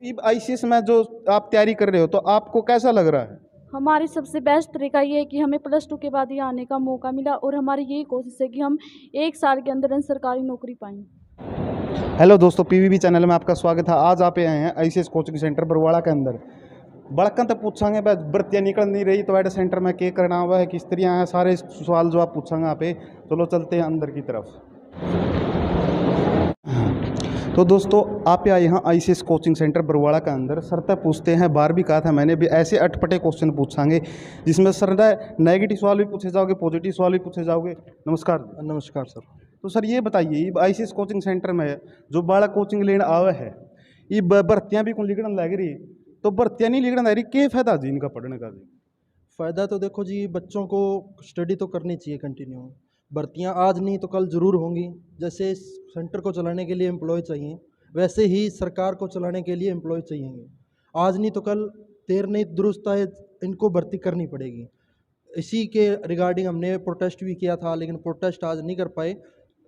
ICS में जो आप तैयारी कर रहे हो तो आपको कैसा लग रहा है? हमारी सबसे बेस्ट तरीका ये है कि हमें +2 के बाद ही आने का मौका मिला और हमारी यही कोशिश है कि हम 1 साल के अंदर सरकारी नौकरी पाएँ। हेलो दोस्तों, पीवीबी चैनल में आपका स्वागत है। आज आप आए हैं आईसीएस कोचिंग सेंटर बरवाड़ा के अंदर। बड़कन तो पूछांगे भाई, भर्तियाँ निकल नहीं रही तो ऐड सेंटर में क्या करना हुआ है, किस तरह है, सारे सवाल जो आप पूछांगे यहाँ पे। चलो चलते हैं अंदर की तरफ। तो दोस्तों, आप आए यहाँ आईसीएस कोचिंग सेंटर बरवाड़ा के अंदर। सर तक पूछते हैं, बार भी कहा था मैंने भी, ऐसे अटपटे क्वेश्चन पूछांगे जिसमें सर नेगेटिव सवाल भी पूछे जाओगे, पॉजिटिव सवाल भी पूछे जाओगे। नमस्कार। नमस्कार सर। तो सर ये बताइए, आईसीएस कोचिंग सेंटर में जो बालक कोचिंग लेने आवे है, ये भर्तियाँ भी कुछ लिखने लग रही, तो भर्तियाँ नहीं लिखने लग रही, क्या फायदा जी इनका पढ़ने का? जी फ़ायदा तो देखो जी, बच्चों को स्टडी तो करनी चाहिए कंटिन्यू। भर्तियाँ आज नहीं तो कल ज़रूर होंगी। जैसे सेंटर को चलाने के लिए एम्प्लॉय चाहिए, वैसे ही सरकार को चलाने के लिए एम्प्लॉय चाहिए। आज नहीं तो कल, देर नहीं दुरुस्त आए, इनको भर्ती करनी पड़ेगी। इसी के रिगार्डिंग हमने प्रोटेस्ट भी किया था, लेकिन प्रोटेस्ट आज नहीं कर पाए।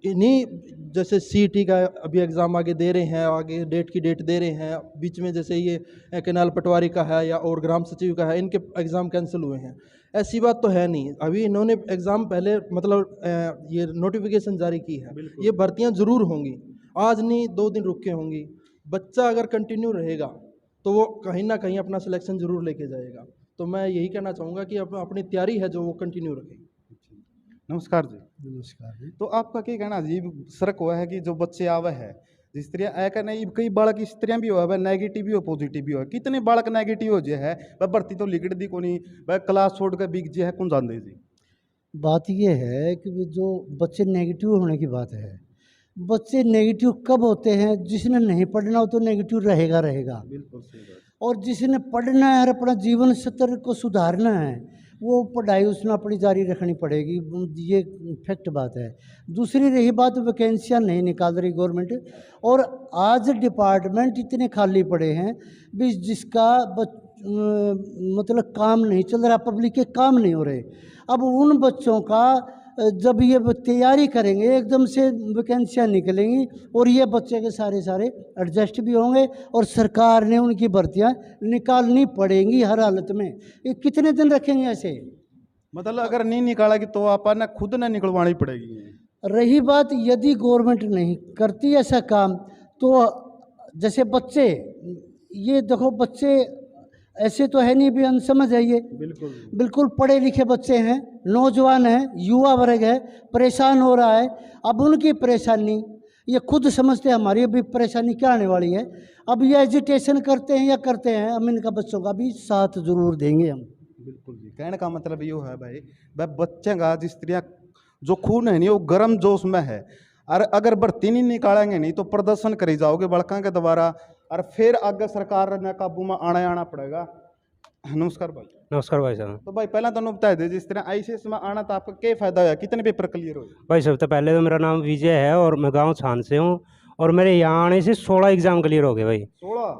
इन्हीं जैसे सीईटी का अभी एग्ज़ाम आगे दे रहे हैं, आगे डेट की डेट दे रहे हैं, बीच में जैसे ये केनाल पटवारी का है या और ग्राम सचिव का है, इनके एग्ज़ाम कैंसिल हुए हैं। ऐसी बात तो है नहीं। अभी इन्होंने एग्ज़ाम पहले मतलब ये नोटिफिकेशन जारी की है। ये भर्तियां ज़रूर होंगी, आज नहीं 2 दिन रुक के होंगी। बच्चा अगर कंटिन्यू रहेगा तो वो कहीं ना कहीं अपना सिलेक्शन ज़रूर लेके जाएगा। तो मैं यही कहना चाहूँगा कि अपनी तैयारी है जो वो कंटिन्यू रखें। नमस्कार जी। नमस्कार जी। तो आपका क्या कहना जी? सर हुआ है कि जो बच्चे आवे है, जिस तरह ऐ का नहीं, कई बालक इस तरह भी हो, वह नेगेटिव भी हो, पॉजिटिव भी हो। कितने बालक नेगेटिव हो जे है, वह भर्ती तो लिखट दी को नहीं, वह क्लास छोड़ कर बिक जे है, कौन जानते जी? बात ये है कि जो बच्चे नेगेटिव होने की बात है, बच्चे नेगेटिव कब होते हैं? जिसने नहीं पढ़ना हो तो नेगेटिव रहेगा रहेगा। बिल्कुल सही बात। और जिसने पढ़ना है और अपना जीवन स्तर को सुधारना है, वो पढ़ाई उसने अपनी जारी रखनी पड़ेगी। ये फैक्ट बात है। दूसरी रही बात, वैकेंसियाँ नहीं निकाल रही गवर्नमेंट, और आज डिपार्टमेंट इतने खाली पड़े हैं भी जिसका मतलब काम नहीं चल रहा, पब्लिक के काम नहीं हो रहे। अब उन बच्चों का जब ये तैयारी करेंगे, एकदम से वैकेंसियाँ निकलेंगी और ये बच्चे के सारे एडजस्ट भी होंगे, और सरकार ने उनकी भर्तियाँ निकालनी पड़ेंगी हर हालत में। ये कितने दिन रखेंगे ऐसे? मतलब अगर नहीं निकालेगी तो आप ना खुद ना निकलवानी पड़ेगी। रही बात, यदि गवर्नमेंट नहीं करती ऐसा काम, तो जैसे बच्चे, ये देखो बच्चे ऐसे तो है नहीं भी अनसमझ है, ये बिल्कुल पढ़े लिखे बच्चे हैं, नौजवान हैं, युवा वर्ग है, परेशान हो रहा है। अब उनकी परेशानी ये खुद समझते हैं, हमारी अभी परेशानी क्या आने वाली है। अब ये एजिटेशन करते हैं या करते हैं, हम इनका बच्चों का भी साथ जरूर देंगे हम। बिल्कुल जी। कहने का मतलब ये है भाई, वह बच्चे का जिस तरह जो खून है नहीं, वो गर्म जोश में है, और अगर भर्ती नहीं निकालेंगे नहीं तो प्रदर्शन करी जाओगे बड़का के द्वारा, और फिर आगे सरकार ने काबू में आना पड़ेगा। नमस्कार भाई। नमस्कार भाई साहब। तो भाई पहला तो बता दे, जिस तरह आईसीएस में आना तो आपका क्या फायदा है, कितने पेपर क्लियर हो? भाई सबसे पहले तो मेरा नाम विजय है और मैं गांव छान से हूँ, और मेरे यहाँ आने से 16 एग्ज़ाम क्लियर हो गए भाई।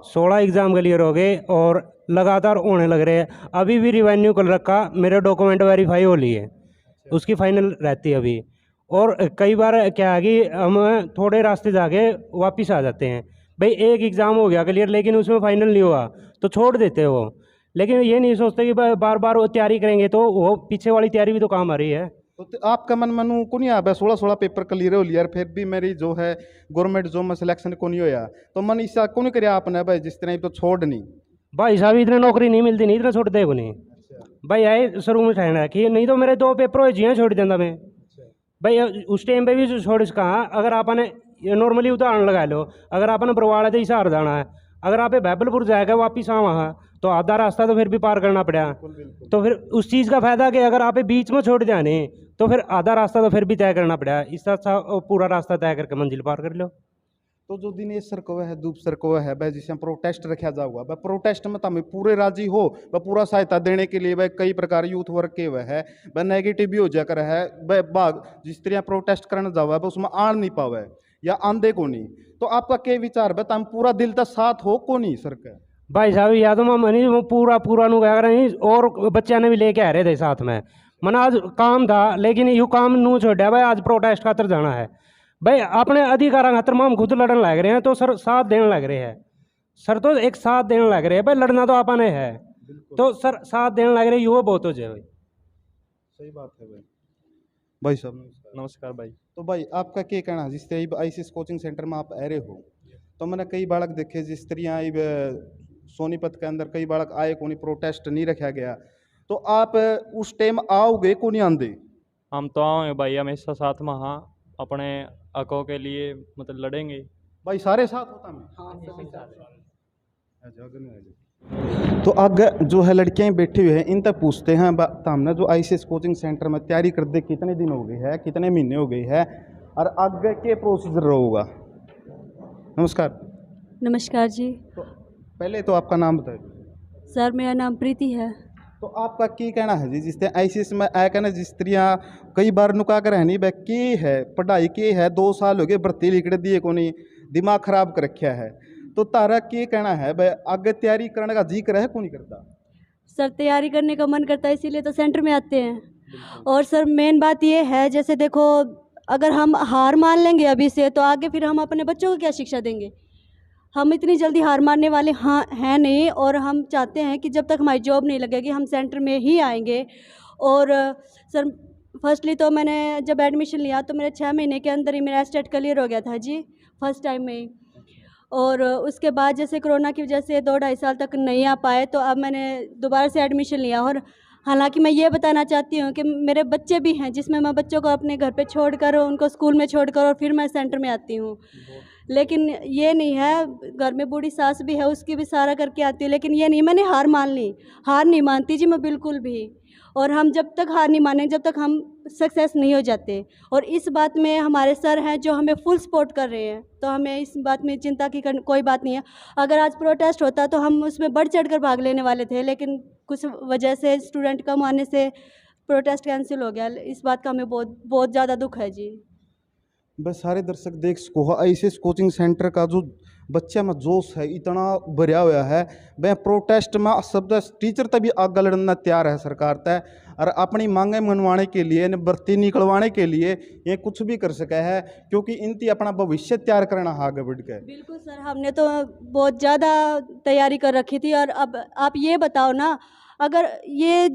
16 एग्ज़ाम क्लियर हो गए और लगातार होने लग रहे हैं। अभी भी रिवेन्यू कल रखा, मेरे डॉक्यूमेंट वेरीफाई हो लिए, उसकी फाइनल रहती है अभी। और कई बार क्या है कि हम थोड़े रास्ते जाके वापस आ जाते हैं। भाई एक एग्ज़ाम हो गया क्लियर, लेकिन उसमें फाइनल नहीं हुआ तो छोड़ देते हो। लेकिन ये नहीं सोचते कि बार बार वो तैयारी करेंगे तो वो पीछे वाली तैयारी भी तो काम आ रही है। तो आपका मन मनू को नहीं आ 16 पेपर क्लियर हो लिया, फिर भी मेरी जो है गवर्नमेंट जॉब में सिलेक्शन को नहीं होया, तो मन इस को नहीं कराया आपने भाई? जिस तरह तो छोड़ नहीं भाई साहब, इतने नौकरी नहीं मिलती, नहीं इतना छोड़ते को नहीं भाई। आए शुरू में ठहरना कि नहीं तो मेरे 2 पेपर हो जिया छोड़ देता मैं भाई। उस टाइम पे भी छोड़ कहाँ, अगर आपने नॉर्मली उदाहरण लगा लो, अगर आपने बरवाड़ा से हिसार जाना है, अगर आप बैबलपुर जाएगा वापिस आ वहाँ, तो आधा रास्ता तो फिर भी पार करना पड़ा। तो फिर उस चीज़ का फायदा कि अगर आप बीच में छोड़ जाने तो फिर आधा रास्ता तो फिर भी तय करना पड़ा। इससे अच्छा पूरा रास्ता तय करके मंजिल पार कर लो। तो जो दिनेश सर को है, दूप सर को है भाई, जिसे प्रोटेस्ट रखा जाऊगा भाई, प्रोटेस्ट में तमें पूरे राजी हो वह पूरा सहायता देने के लिए भाई? कई प्रकार यूथ वर्क के वह है वह नेगेटिव भी हो जाकर है भाई, बाग जिस तरह प्रोटेस्ट करने जाओ है उसमें आन नहीं पावे या आंदे को नहीं, तो आपका क्या विचार है? तुम पूरा दिल तक साथ हो को नहीं सर का? भाई साहब, या तो मैं वो पूरा नु क्या करें, और बच्चे ने भी लेके आ रहे थे साथ में। मन आज काम था लेकिन यू काम नू छोड़ा भाई, आज प्रोटेस्ट खातर जाना है भाई। अपने अधिकार खातर हम खुद लड़न लग रहे हैं तो सर साथ देने लग रहे हैं। सर तो एक साथ देने लग रहे हैं भाई, लड़ना तो आपने है, तो सर साथ देने लग रहे हैं, युवा बहुत हो जाए भाई। सही बात है भाई। भाई साहब नमस्कार। नमस्कार भाई। तो भाई आपका क्या कहना है, जिस तरह आईसीएस कोचिंग सेंटर में आप आ रहे हो, तो मैंने कई बालक देखे जिस तरह सोनीपत के अंदर कई बालक आए, कोई प्रोटेस्ट नहीं रखा गया, तो आप उस टाइम आओगे को नहीं आंदे? हम तो आओगे भाई, हमेशा साथ में, हाँ, अपने हकों के लिए मतलब लड़ेंगे भाई सारे साथ होता मैं। तो आगे जो है लड़कियां बैठी हुई हैं, इन तक पूछते हैं हमने जो आईसीएस कोचिंग सेंटर में तैयारी कर दे कितने दिन हो गए हैं, कितने महीने हो गए हैं, और आगे के प्रोसीजर रहेगा? नमस्कार। नमस्कार जी। तो पहले तो आपका नाम बताइए। सर मेरा नाम प्रीति है। तो आपका क्या कहना है जी, जिस तरह आईसीएस में आया कहना, जिस तरह कई बार नुका कर रहनी भाई की है पढ़ाई की है, 2 साल हो गए भर्ती लिख दिए को नहीं, दिमाग खराब कर रखा है, तो तारा क्या कहना है भाई, आगे तैयारी करने का जी करे को नहीं करता? सर तैयारी करने का मन करता है, इसीलिए तो सेंटर में आते हैं। और सर मेन बात ये है, जैसे देखो अगर हम हार मान लेंगे अभी से, तो आगे फिर हम अपने बच्चों को क्या शिक्षा देंगे? हम इतनी जल्दी हार मानने वाले हैं नहीं, और हम चाहते हैं कि जब तक हमारी जॉब नहीं लगेगी हम सेंटर में ही आएंगे। और सर फर्स्टली तो मैंने जब एडमिशन लिया तो मेरे 6 महीने के अंदर ही मेरा स्टेट क्लियर हो गया था जी, फर्स्ट टाइम में ही। और उसके बाद जैसे कोरोना की वजह से 2-2.5 साल तक नहीं आ पाए, तो अब मैंने दोबारा से एडमिशन लिया। और हालांकि मैं ये बताना चाहती हूँ कि मेरे बच्चे भी हैं, जिसमें मैं बच्चों को अपने घर पे छोड़कर, उनको स्कूल में छोड़कर और फिर मैं सेंटर में आती हूँ। लेकिन ये नहीं है, घर में बूढ़ी सास भी है, उसकी भी सारा करके आती हूँ, लेकिन ये नहीं मैंने हार मान ली, हार नहीं मानती जी मैं बिल्कुल भी। और हम जब तक हार नहीं मानेंगे, जब तक हम सक्सेस नहीं हो जाते। और इस बात में हमारे सर हैं जो हमें फुल सपोर्ट कर रहे हैं, तो हमें इस बात में चिंता की कोई बात नहीं है। अगर आज प्रोटेस्ट होता तो हम उसमें बढ़ चढ़ कर भाग लेने वाले थे, लेकिन कुछ वजह से स्टूडेंट कम आने से प्रोटेस्ट कैंसिल हो गया। इस बात का हमें बहुत बहुत ज़्यादा दुख है जी। बस सारे दर्शक देख सको, आईसीएस कोचिंग सेंटर का जो बच्चा में जोश है इतना भरा हुआ है, वह प्रोटेस्ट में सब टीचर तभी आगे लड़ना तैयार है सरकार तय, और अपनी मांगें मनवाने के लिए, भर्ती निकलवाने के लिए ये कुछ भी कर सके है, क्योंकि इनती अपना भविष्य तैयार करना है आगे बढ़ के। बिल्कुल सर, हमने तो बहुत ज़्यादा तैयारी कर रखी थी। और अब आप ये बताओ ना, अगर ये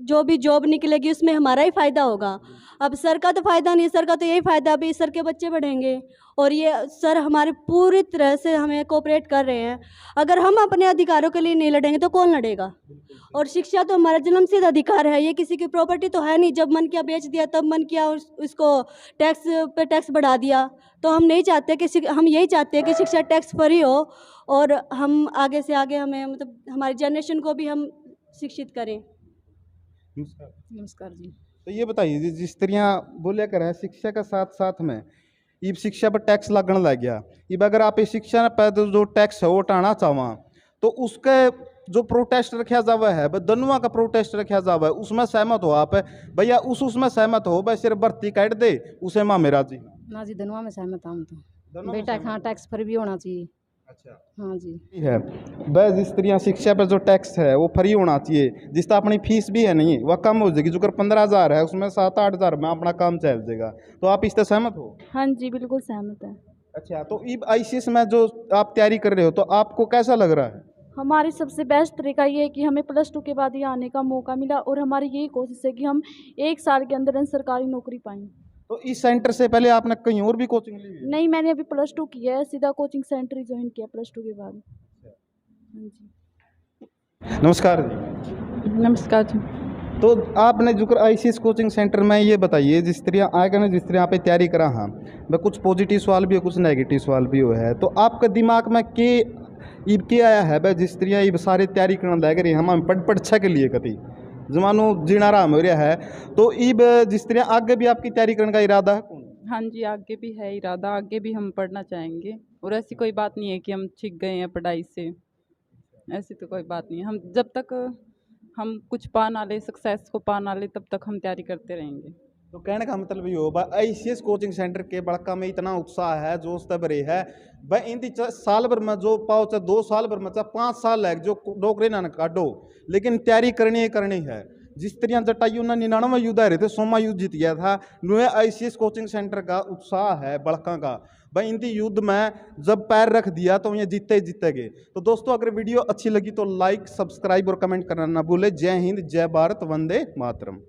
जो भी जॉब निकलेगी उसमें हमारा ही फ़ायदा होगा। अब सर का तो फ़ायदा नहीं, सर का तो यही फ़ायदा, अभी सर के बच्चे बढ़ेंगे। और ये सर हमारे पूरी तरह से हमें कोऑपरेट कर रहे हैं। अगर हम अपने अधिकारों के लिए नहीं लड़ेंगे तो कौन लड़ेगा? और शिक्षा तो हमारा जन्मसिद्ध अधिकार है, ये किसी की प्रॉपर्टी तो है नहीं। जब मन किया बेच दिया, तब मन किया उसको टैक्स पे टैक्स बढ़ा दिया। तो हम नहीं चाहते कि, हम यही चाहते हैं कि शिक्षा टैक्स फ्री हो, और हम आगे से आगे हमें मतलब हमारी जनरेशन को भी हम शिक्षित करें। नमस्कार जी। तो ये बताइए जिस तरह बोलिया कर है शिक्षा के साथ साथ में ये शिक्षा पर टैक्स लगने लग गया, ये अगर आप इस शिक्षा पर जो टैक्स है वो हटाना चाहो तो उसके जो प्रोटेस्ट रखा जावा है, दनुआ का प्रोटेस्ट रखा जावा है, उसमें सहमत हो आप? भैया उसमें सहमत हो भाई, सिर्फ भर्ती काट दे उसे माँ मेरा जी ना जी, दनुआ में सहमत हम तो, दोनों बेटा में हाँ टैक्स फ्री भी होना चाहिए। अच्छा हाँ जी है वह जिस तरह शिक्षा पर जो टैक्स है वो फ्री होना चाहिए, जिस तरह अपनी फीस भी है नहीं वह कम हो जाएगी, जो कर 15,000 है उसमें 7-8 हज़ार में अपना काम चल जाएगा, तो आप इससे सहमत हो? हाँ जी बिल्कुल सहमत है। अच्छा, तो इब आईसीएस में जो आप तैयारी कर रहे हो तो आपको कैसा लग रहा है? हमारी सबसे बेस्ट तरीका ये है कि हमें +2 के बाद ही आने का मौका मिला, और हमारी यही कोशिश है कि हम 1 साल के अंदर सरकारी नौकरी पाएँ। तो इस सेंटर से पहले आपने कहीं और भी कोचिंग ली है? नहीं, मैंने अभी +2 किया है, सीधा कोचिंग सेंटर ही ज्वाइन किया +2 के बाद। हाँ जी। नमस्कार जी। नमस्कार जी। तो आपने जो आईसीएस कोचिंग सेंटर में ये बताइए, जिस तरह आएगा ना, जिस तरह आप तैयारी करा, हाँ मैं कुछ पॉजिटिव सवाल भी हो कुछ नेगेटिव सवाल भी हो है, तो आपके दिमाग में क्या आया है भाई, जिस तरह ये सारी तैयारी करना लग रही हम परीक्षा के लिए कभी जमानो जीना आराम हो रहा है, तो ईब जिस तरह आगे भी आपकी तैयारी करने का इरादा है? हाँ जी, आगे भी है इरादा, आगे भी हम पढ़ना चाहेंगे। और ऐसी कोई बात नहीं है कि हम छिक गए हैं पढ़ाई से, ऐसी तो कोई बात नहीं है। हम जब तक हम कुछ पा ना ले, सक्सेस को पा ना ले, तब तक हम तैयारी करते रहेंगे। तो कहने का मतलब ये हो भाई आईसीएस कोचिंग सेंटर के बड़का में इतना उत्साह है, जोश तबरे है भाई, इन साल भर में जो पाओ चाहे 2 साल भर में चाहे 5 साल लग जो नौकरी ना काटो, लेकिन तैयारी करनी ही करनी है, जिस तरह जटायु उन्होंने 99 युद्ध आ रहे थे, 100वां युद्ध जीत गया था। नुए ICS कोचिंग सेंटर का उत्साह है बड़का का भाई, हिंदी युद्ध में जब पैर रख दिया तो ये जीतेगे। तो दोस्तों अगर वीडियो अच्छी लगी तो लाइक, सब्सक्राइब और कमेंट करना ना भूले। जय हिंद, जय भारत, वंदे मातरम।